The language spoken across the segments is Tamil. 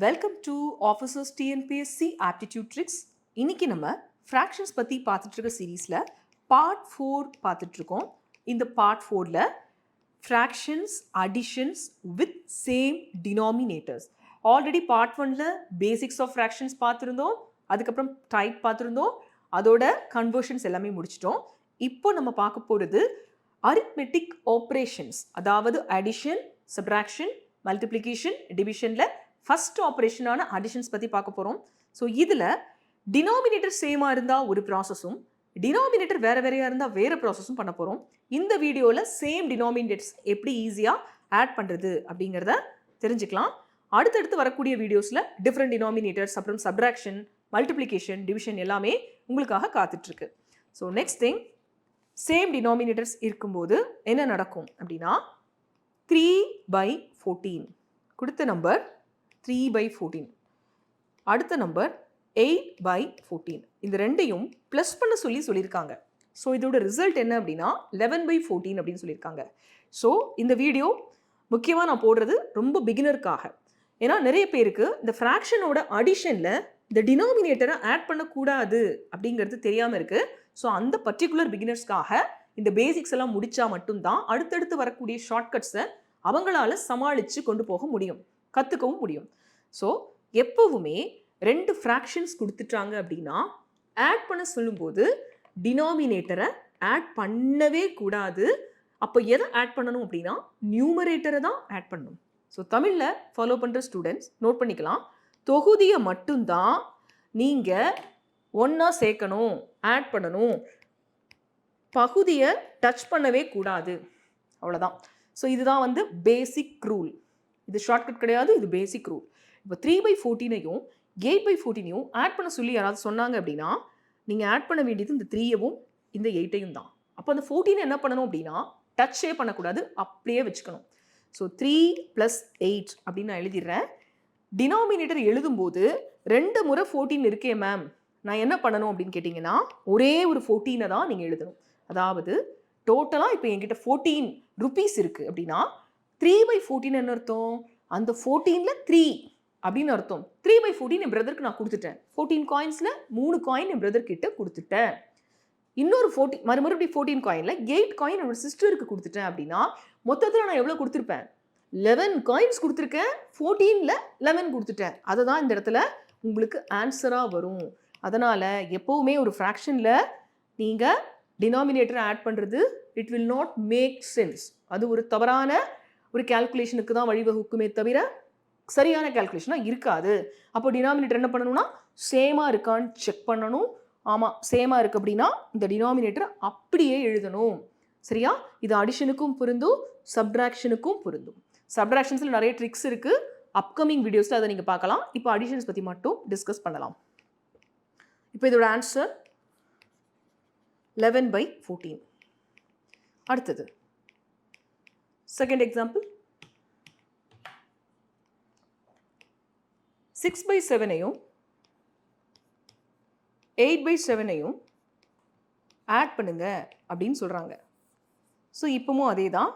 Welcome to officers TNPSC aptitude tricks. இன்னைக்கு நம்ம ஃப்ராக்ஷன்ஸ் பற்றி பார்த்துட்டு இருக்க சீரீஸில் பார்ட் 4 பார்த்துட்டு இருக்கோம். இந்த பார்ட் 4ல் fractions additions with same denominators. Already part 1ல் பேசிக்ஸ் ஆஃப் ஃப்ராக்ஷன்ஸ் பார்த்துருந்தோம், அதுக்கப்புறம் டைப் பார்த்துருந்தோம், அதோட கன்வர்ஷன்ஸ் எல்லாமே முடிச்சிட்டோம். இப்போ நம்ம பார்க்க போகிறது அரித்மெட்டிக் ஆப்ரேஷன்ஸ், அதாவது அடிஷன், சப்ராக்ஷன், மல்டிப்ளிகேஷன், டிவிஷனில் ஃபர்ஸ்ட் ஆப்ரேஷனான அடிஷன்ஸ் பற்றி பார்க்க போகிறோம். ஸோ இதில் டினாமினேட்டர் சேமாக இருந்தால் ஒரு ப்ராசஸும், டினாமினேட்டர் வேறு வேறையாக இருந்தால் வேறு ப்ராசஸும் பண்ண போகிறோம். இந்த வீடியோவில் சேம் டினாமினேட்டர்ஸ் எப்படி ஈஸியாக ஆட் பண்ணுறது அப்படிங்கிறத தெரிஞ்சுக்கலாம். அடுத்தடுத்து வரக்கூடிய வீடியோஸில் டிஃப்ரெண்ட் டினாமினேட்டர்ஸ், அப்புறம் சப்ராக்ஷன், மல்டிப்ளிகேஷன், டிவிஷன் எல்லாமே உங்களுக்காக காத்துட்ருக்கு. So next thing, same denominators இருக்கும்போது என்ன நடக்கும் அப்படின்னா 3/14 கொடுத்த நம்பர் 3/14, அடுத்த நம்பர் 8/14, இந்த ரெண்டையும் ப்ளஸ் பண்ண சொல்லியிருக்காங்க. ஸோ இதோட ரிசல்ட் என்ன அப்படின்னா 11/14 அப்படின்னு சொல்லியிருக்காங்க. ஸோ இந்த வீடியோ முக்கியமாக நான் போடுறது ரொம்ப பிகினருக்காக. ஏன்னா நிறைய பேருக்கு இந்த ஃப்ராக்ஷனோட அடிஷனில் இந்த டினாமினேட்டரை ஆட் பண்ணக்கூடாது அப்படிங்கிறது தெரியாமல் இருக்குது. ஸோ அந்த பர்டிகுலர் பிகினர்ஸ்க்காக இந்த பேசிக்ஸ் எல்லாம் முடித்தா மட்டும்தான் அடுத்தடுத்து வரக்கூடிய ஷார்ட்கட்ஸை அவங்களால சமாளித்து கொண்டு போக முடியும், கற்றுக்கவும் முடியும். ஸோ எப்போவுமே 2 ஃப்ராக்ஷன்ஸ் கொடுத்துட்டாங்க அப்படின்னா ஆட் பண்ண சொல்லும்போது டினாமினேட்டரை ஆட் பண்ணவே கூடாது. அப்போ எதை ஆட் பண்ணணும் அப்படின்னா நியூமரேட்டரை தான் ஆட் பண்ணணும். ஸோ தமிழில் ஃபாலோ பண்ணுற ஸ்டூடெண்ட்ஸ் நோட் பண்ணிக்கலாம். தொகுதியை மட்டும்தான் நீங்கள் ஒன்றா சேர்க்கணும், ஆட் பண்ணணும், பகுதியை டச் பண்ணவே கூடாது, அவ்வளோதான். ஸோ இதுதான் வந்து பேசிக் ரூல். இது ஷார்ட்கட் கிடையாது, இது பேசிக் ரூல். இப்போ 3/14ஐயும் 8/14ஐயும் ஆட் பண்ண சொல்லி யாராவது சொன்னாங்க அப்படின்னா நீங்கள் ஆட் பண்ண வேண்டியது இந்த 3யவும் இந்த 8ஐயும் தான். அப்போ அந்த 14 என்ன பண்ணணும் அப்படின்னா டச்சே பண்ணக்கூடாது, அப்படியே வச்சுக்கணும். ஸோ 3 + 8 அப்படின்னு நான் எழுதிடுறேன். டினாமினேட்டர் எழுதும்போது 2 முறை 14 இருக்கே மேம், நான் என்ன பண்ணணும் அப்படின்னு கேட்டிங்கன்னா ஒரே ஒரு 14 தான் நீங்கள் எழுதணும். அதாவது டோட்டலாக இப்போ என்கிட்ட 14 rupees இருக்குது அப்படின்னா 3/14 என்ன அர்த்தம்? அந்த 14ல் 3 அப்படின்னு அர்த்தம். 3/14 என் பிரதருக்கு நான் கொடுத்துட்டேன். 14 காயின்ஸில் 3 காயின் என் பிரதர் கிட்ட கொடுத்துட்டேன். இன்னொரு 14 மறுபடியும் 14 காயினில் 8 காயின் என்னோட சிஸ்டருக்கு கொடுத்துட்டேன் அப்படின்னா மொத்தத்தில் நான் எவ்வளோ கொடுத்துருப்பேன்? 11 காயின்ஸ் கொடுத்துருக்கேன், 14ல் 11 கொடுத்துட்டேன். அதை தான் இந்த இடத்துல உங்களுக்கு ஆன்சராக வரும். அதனால் எப்போவுமே ஒரு ஃப்ராக்ஷனில் நீங்கள் டினாமினேட்டரை ஆட் பண்ணுறது it will not make sense. அது ஒரு தவறான ஒரு கேல்குலேஷனுக்கு தான் வழிவகுக்குமே தவிர சரியான கேல்குலேஷனாக இருக்காது. அப்போ டினாமினேட்டர் என்ன பண்ணணும்னா சேமாக இருக்கான்னு செக் பண்ணணும். ஆமாம் சேமாக இருக்குது அப்படின்னா இந்த டினாமினேட்டரை அப்படியே எழுதணும். சரியா? இது அடிஷனுக்கும் பொருந்தும், சப்ட்ராக்ஷனுக்கும் பொருந்தும். சப்ட்ராக்ஷன்ஸில் நிறைய ட்ரிக்ஸ் இருக்குது, அப்கமிங் வீடியோஸில் அதை நீங்கள் பார்க்கலாம். இப்போ அடிஷன்ஸ் பற்றி மட்டும் டிஸ்கஸ் பண்ணலாம். இப்போ இதோட ஆன்சர் 11/14. அடுத்தது செகண்ட் எக்ஸாம்பிள், 6/7ஐயும் 8/7ஐயும் ஆட் பண்ணுங்க அப்படின்னு சொல்கிறாங்க. ஸோ இப்போவும் அதே தான்.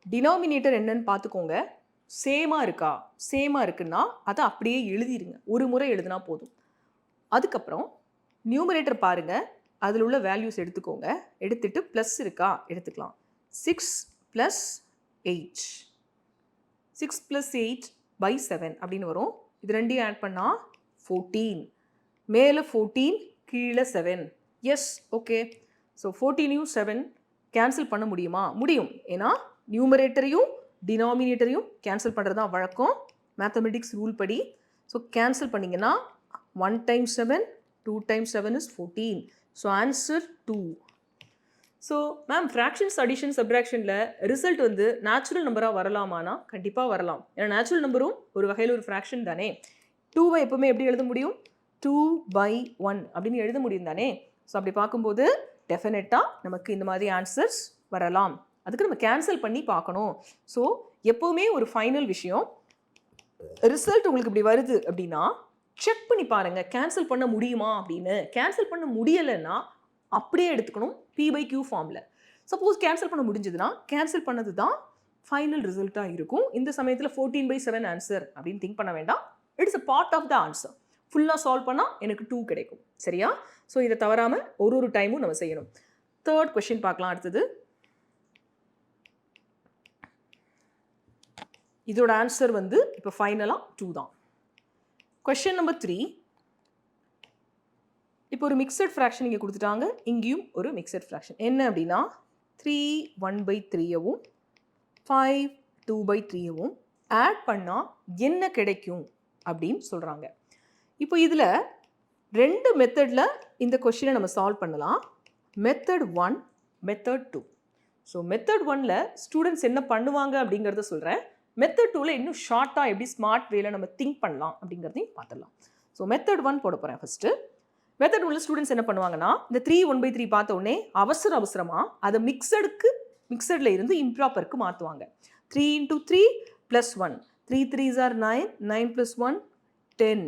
டினாமினேட்டர் என்னன்னு பார்த்துக்கோங்க. சேமாக இருக்கா? சேமாக இருக்குன்னா அதை அப்படியே எழுதிடுங்க, ஒரு முறை எழுதினா போதும். அதுக்கப்புறம் நியூமரேட்டர் பாருங்கள், அதில் உள்ள வேல்யூஸ் எடுத்துக்கோங்க, எடுத்துட்டு ப்ளஸ் இருக்கா எடுத்துக்கலாம். 6 + 8, 6 + 8/7 அப்படின்னு வரும். இது ரெண்டையும் ஆட் பண்ணால் 14, மேலே 14 கீழே 7. Yes, okay. ஸோ 14ஐயும் 7 கேன்சல் பண்ண முடியுமா? முடியும். ஏன்னா நியூமரேட்டரையும் டினாமினேட்டரையும் கேன்சல் பண்ணுறது தான் வழக்கம் மேத்தமெட்டிக்ஸ் ரூல் படி. ஸோ கேன்சல் பண்ணிங்கன்னா 1 × 7, 2 × 7 is 14. So answer 2. So ma'am fractions, addition, சப்ராக்ஷனில் ரிசல்ட் வந்து நேச்சுரல் நம்பராக வரலாமானா கண்டிப்பாக வரலாம். ஏன்னா நேச்சுரல் நம்பரும் ஒரு வகையில் ஒரு ஃப்ராக்ஷன் தானே. 2வை எப்போவுமே எப்படி எழுத முடியும்? 2/1 அப்படின்னு எழுத முடியும் தானே. ஸோ அப்படி பார்க்கும்போது டெஃபினட்டாக நமக்கு இந்த மாதிரி ஆன்சர்ஸ் வரலாம். அதுக்கு நம்ம கேன்சல் பண்ணி பார்க்கணும். ஸோ எப்போவுமே ஒரு ஃபைனல் விஷயம், ரிசல்ட் உங்களுக்கு இப்படி வருது அப்படின்னா செக் பண்ணி பாருங்கள் கேன்சல் பண்ண முடியுமா அப்படின்னு. கேன்சல் பண்ண முடியலைன்னா அப்படியே எடுத்துக்கணும் P/Q ஃபார்மில். சப்போஸ் கேன்சல் பண்ண முடிஞ்சதுன்னா கேன்சல் பண்ணது தான் ஃபைனல் ரிசல்ட்டாக இருக்கும். இந்த சமயத்தில் 14/7 ஆன்சர் அப்படின்னு திங்க் பண்ண வேண்டாம். It's a part of the answer. ஃபுல்லாக சால்வ் பண்ணால் எனக்கு 2 கிடைக்கும். சரியா? ஸோ இதை தவறாமல் ஒரு டைமும் நம்ம செய்யணும். தேர்ட் கொஸ்டின் பார்க்கலாம். அடுத்தது இதோட ஆன்சர் வந்து இப்போ ஃபைனலாக 2 தான். Question number 3. இப்போ ஒரு மிக்சட் ஃப்ராக்ஷன் இங்கே கொடுத்துட்டாங்க. இங்கேயும் ஒரு மிக்சட் ஃப்ராக்ஷன் என்ன அப்படின்னா 3 1/3வும் 5 2/3வும் ஆட் பண்ணால் என்ன கிடைக்கும் அப்படின்னு சொல்கிறாங்க. இப்போ இதில் 2 மெத்தடில் இந்த கொஸ்டினை நம்ம சால்வ் பண்ணலாம். Method 1, method 2. ஸோ மெத்தட் 1ல் ஸ்டூடெண்ட்ஸ் என்ன பண்ணுவாங்க அப்படிங்கிறத சொல்கிறேன். மெத்தட் 2ல் இன்னும் ஷார்ட்டாக எப்படி ஸ்மார்ட் வேல நம்ம திங்க் பண்ணலாம் அப்படிங்கிறதையும் பார்த்துடலாம். ஸோ மெத்தட் 1 போட போகிறேன் ஃபஸ்ட்டு. மெத்தட் 1ல் ஸ்டூடெண்ட்ஸ் என்ன பண்ணுவாங்கன்னா இந்த 3 1/3 பார்த்த உடனே அவசரமாக அதை மிக்சடில் இருந்து இம்ப்ராப்பருக்கு மாற்றுவாங்க. 3 × 3 + 1. 3 3s are 9. 9 + 1 10.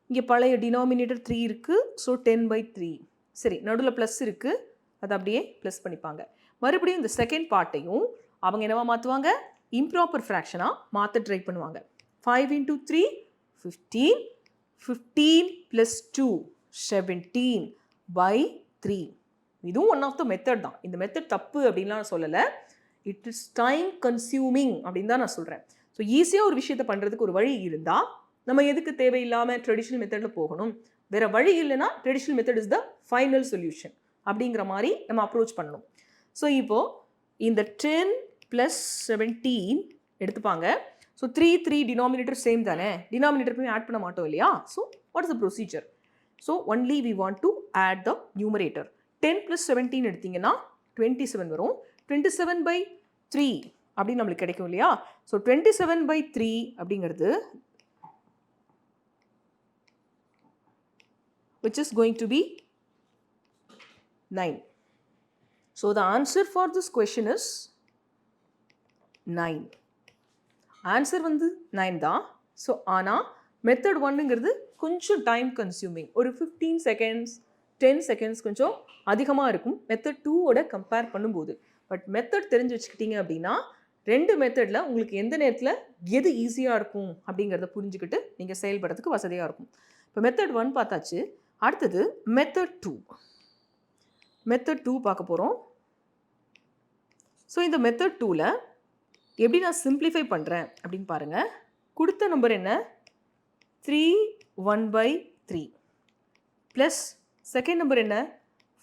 இங்கே பழைய டினாமினேட்டர் 3 இருக்குது. ஸோ 10/3. சரி, நடுவில் ப்ளஸ் இருக்குது, அதை அப்படியே ப்ளஸ் பண்ணிப்பாங்க. மறுபடியும் இந்த செகண்ட் பார்ட்டையும் அவங்க என்னவா மாற்றுவாங்க? இம்ப்ராப்பர் ஃப்ராக்ஷனாக மாற்ற ட்ரை பண்ணுவாங்க. 5 × 3 15. 15 + 2 17/3. இதுவும் ஒன் ஆஃப் த மெத்தட் தான். இந்த மெத்தட் தப்பு அப்படின்லாம் நான் சொல்லலை. இட் இஸ் டைம் கன்சியூமிங் அப்படின்னு தான் நான் சொல்கிறேன். ஸோ ஈஸியாக ஒரு விஷயத்தை பண்ணுறதுக்கு ஒரு வழி இருந்தால் நம்ம எதுக்கு தேவையில்லாமல் ட்ரெடிஷ்னல் மெத்தடில் போகணும்? வேறு வழி இல்லைன்னா traditional method is the final solution அப்படிங்கிற மாதிரி நம்ம அப்ரோச் பண்ணணும். ஸோ இப்போது இந்த 10 + 17 எடுத்துப்பாங்க. ஸோ 3 3 டினாமினேட்டர் சேம் தானே, டினாமினேட்டர் போய் ஆட் பண்ண மாட்டோம் இல்லையா? So what is the procedure? So only we want to add the numerator. 10 + 17 எடுத்திங்கன்னா 27 வரும். 27/3 அப்படின்னு நம்மளுக்கு கிடைக்கும் இல்லையா? ஸோ 27/3 அப்படிங்கிறது which is going to be 9. So the answer for this question is 9. Answer வந்து 9 தான். ஸோ ஆனால் மெத்தட் 1ங்கிறது கொஞ்சம் டைம் கன்சியூமிங். ஒரு 15 செகண்ட்ஸ் 10 செகண்ட்ஸ் கொஞ்சம் அதிகமாக இருக்கும் மெத்தட் 2வோட கம்பேர் பண்ணும்போது. பட் மெத்தட் தெரிஞ்சு வச்சுக்கிட்டீங்க அப்படின்னா 2 மெத்தடில் உங்களுக்கு எந்த நேரத்தில் எது ஈஸியாக இருக்கும் அப்படிங்கிறத புரிஞ்சுக்கிட்டு நீங்கள் செயல்படுறதுக்கு வசதியாக இருக்கும். இப்போ மெத்தட் 1 பார்த்தாச்சு. அடுத்தது மெத்தட் 2. மெத்தட் 2 பார்க்க போகிறோம். ஸோ இந்த மெத்தட் 2ல் எப்படி நான் சிம்பிளிஃபை பண்ணுறேன் அப்படின்னு பாருங்கள். கொடுத்த நம்பர் என்ன? 3 1/3 ப்ளஸ் செகண்ட் நம்பர் என்ன?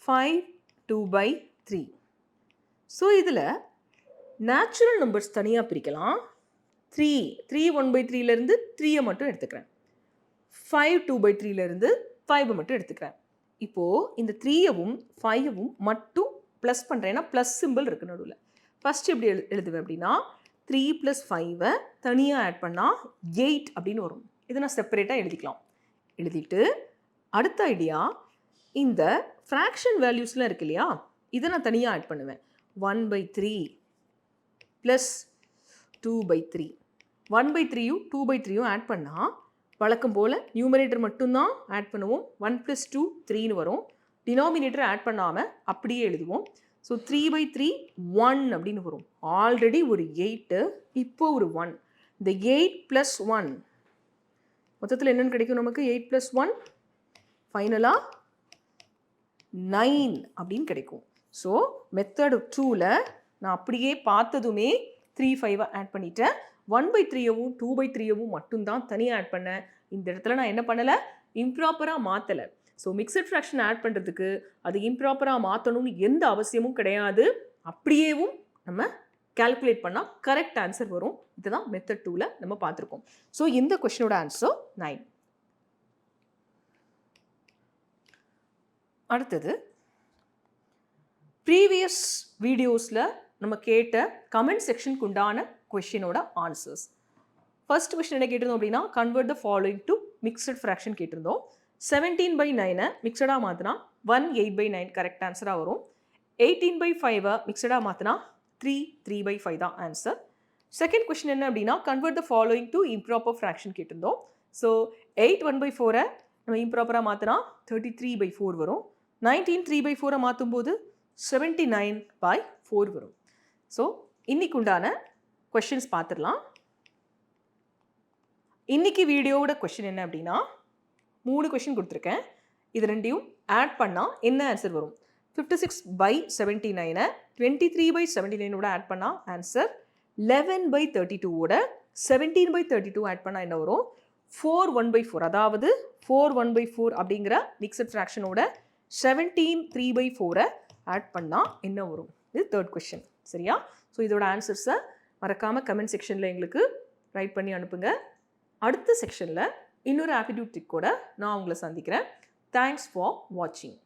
5 2/3. ஸோ இதில் நேச்சுரல் நம்பர்ஸ் தனியாக பிரிக்கலாம். 3 1/3லேருந்து 3 மட்டும் எடுத்துக்கிறேன். 5 2/3லேருந்து 5 மட்டும் எடுத்துக்கிறேன். இப்போது இந்த 3வும் 5வும் மட்டும் ப்ளஸ் பண்ணுறேன். ஏன்னா ப்ளஸ் சிம்பிள் இருக்குது நடுவில். ஃபஸ்ட்டு எப்படி எழுதுவேன் அப்படின்னா 3 + 5 தனியாக ஆட் பண்ணால் 8 அப்படின்னு வரும். இதை நான் செப்பரேட்டாக எழுதிக்கலாம். எழுதிட்டு அடுத்த ஐடியா, இந்த ஃப்ராக்ஷன் வேல்யூஸ்லாம் இருக்கு இல்லையா, இதை நான் தனியாக ஆட் பண்ணுவேன். 1/3 ப்ளஸ் 2/3. 1/3யும் 2/3யும் ஆட் பண்ணால் வழக்கம் போல் நியூமரேட்டர் மட்டும்தான் ஆட் பண்ணுவோம். 1 + 2 3ன்னு வரும். டினாமினேட்டர் ஆட் பண்ணாமல் அப்படியே எழுதுவோம். ஸோ 3/3 1 அப்படின்னு வரும். ஆல்ரெடி ஒரு 8, இப்போ ஒரு 1. இந்த 8 + 1 மொத்தத்தில் என்னென்னு கிடைக்கும் நமக்கு? 8 + 1 ஃபைனலாக 9 அப்படின்னு கிடைக்கும். ஸோ மெத்தட் 2ல் நான் அப்படியே பார்த்ததுமே 3 5 ஆட் பண்ணிட்டேன். 1/3யவும் 2/3யவும் மட்டும்தான் தனியாக ஆட் பண்ணேன். இந்த இடத்துல நான் என்ன பண்ணலை? இம்ப்ராப்பராக மாற்றலை. ஸோ மிக்சட் ஃப்ராக்ஷன் ஆட் பண்ணுறதுக்கு அது இம்ப்ராப்பராக மாற்றணும்னு எந்த அவசியமும் கிடையாது. அப்படியேவும் நம்ம கால்குலேட் பண்ணால் கரெக்ட் ஆன்சர் வரும். இதுதான் மெத்தட் 2ல் நம்ம பார்த்துருக்கோம். ஸோ இந்த கொஸ்டினோட ஆன்சர் 9. அடுத்தது ப்ரீவியஸ் வீடியோஸில் நம்ம கேட்ட கமெண்ட் செக்ஷனுக்கு உண்டான கொஷினோட ஆன்சர்ஸ். ஃபர்ஸ்ட் கொஸ்டின் என்ன கேட்டிருந்தோம் அப்படின்னா, convert the following to mixed fraction கேட்டிருந்தோம். 17/9 மிக்சடாக மாற்றினா 1/8/9 கரெக்ட் ஆன்சராக வரும். 18/5 மிக்சடாக மாற்றினா 3/5 தான் ஆன்சர். செகண்ட் கொஸ்டின் என்ன அப்படின்னா, convert the following to improper fraction கேட்டிருந்தோம். ஸோ 8 1/4 நம்ம இம்ப்ராப்பராக மாற்றினா 33/4 வரும். 19 3/4 மாற்றும் போது 79/4 வரும். ஸோ இன்னைக்கு உண்டான கொஷின்ஸ் பார்த்துடலாம். இன்னைக்கு வீடியோவோட கொஷின் என்ன அப்படின்னா 3 கொஷின் கொடுத்துருக்கேன். இது ரெண்டையும் ஆட் பண்ணால் என்ன ஆன்சர் வரும்? 56/79 23/79 ஆட் பண்ணால் ஆன்சர் 11/32 17/32 ஆட் பண்ணால் என்ன வரும்? 4/1/4 அதாவது 4/1/4 அப்படிங்கிற மிக்சட் ஃப்ராக்ஷனோட 17/3/4 ஆட் பண்ணால் என்ன வரும்? இது தேர்ட் கொஷின். சரியா? ஸோ இதோட ஆன்சர்ஸை மறக்காமல் கமெண்ட் செக்ஷனில் எங்களுக்கு ரைட் பண்ணி அனுப்புங்க. அடுத்த செக்ஷனில் இன்னொரு ஆப்டிடியூட் ட்ரிக்கோட நான் உங்களை சந்திக்கிறேன். தேங்க்ஸ் ஃபார் வாட்சிங்.